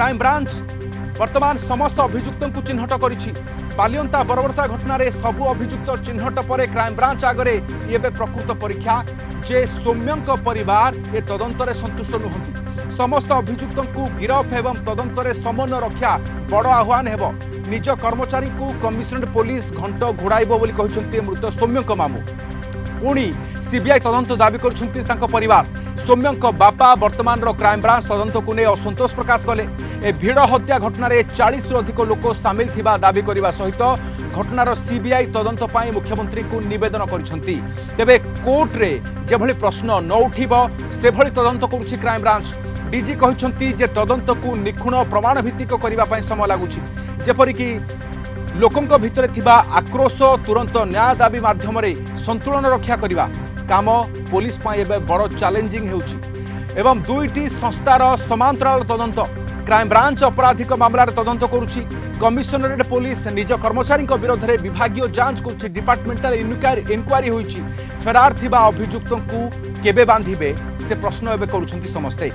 Crime branch वर्तमान समस्त अभियुक्त को चिन्हट करिछि। बालियंता बर्बरता घटन सबु अभियुक्त चिन्हट पर क्राइमब्रांच आगे ये प्रकृत परीक्षा जे सौम्यंक परिवार ए तदंतरे संतुष्ट नुहंती। समस्त अभियुक्त को गिरफ एवं तदंतरे समन्वय रक्षा बड़ आह्वान हेब। निज कर्मचारी को कमिशनरेट पुलिस घंट घोड़ाइब बोली कहते मृत सौम्यंक मामू। पुणी सीबीआई तदंत दाबी कर परिवार। सौम्यंक बापा वर्तमान क्राइमब्रांच तदंत को नहीं असंतोष प्रकाश कले। ए भिड़ हत्या घटन 40 रु अधिक लोक सामिल थिबा दाबी करने सहित घटनार सीबीआई तदंत पाई मुख्यमंत्री को निवेदन करिसेंती। तेबे कोर्ट रे जेभली प्रश्न न उठिब सेभली तदंत करुछि क्राइमब्रांच। डीजी कहिसेंती जे तदंत को निखुण प्रमाण भित्तिक करबा पाई समय लागुछि। जेपरिक लोकंक भितरे थिबा आक्रोश तुरंत न्याय दाबी माध्यम संतुलन रक्षा करबा काम पुलिस पाई एबे बड़ चैलेंजिंग हेउछि। एवं दुईटी संस्थार समांतराल तदंत क्राइमब्रांच आपराधिक मामलार तदंत करुछि। कमिशनरेट पुलिस निज कर्मचारी विरोध में विभागीय जांच करुछि। डिपार्टमेंटाल इनक्वारी होइछि। फेरार थिबा अभियुक्त को केबे बांधिबे से प्रश्न एबे करुछंती समस्ते।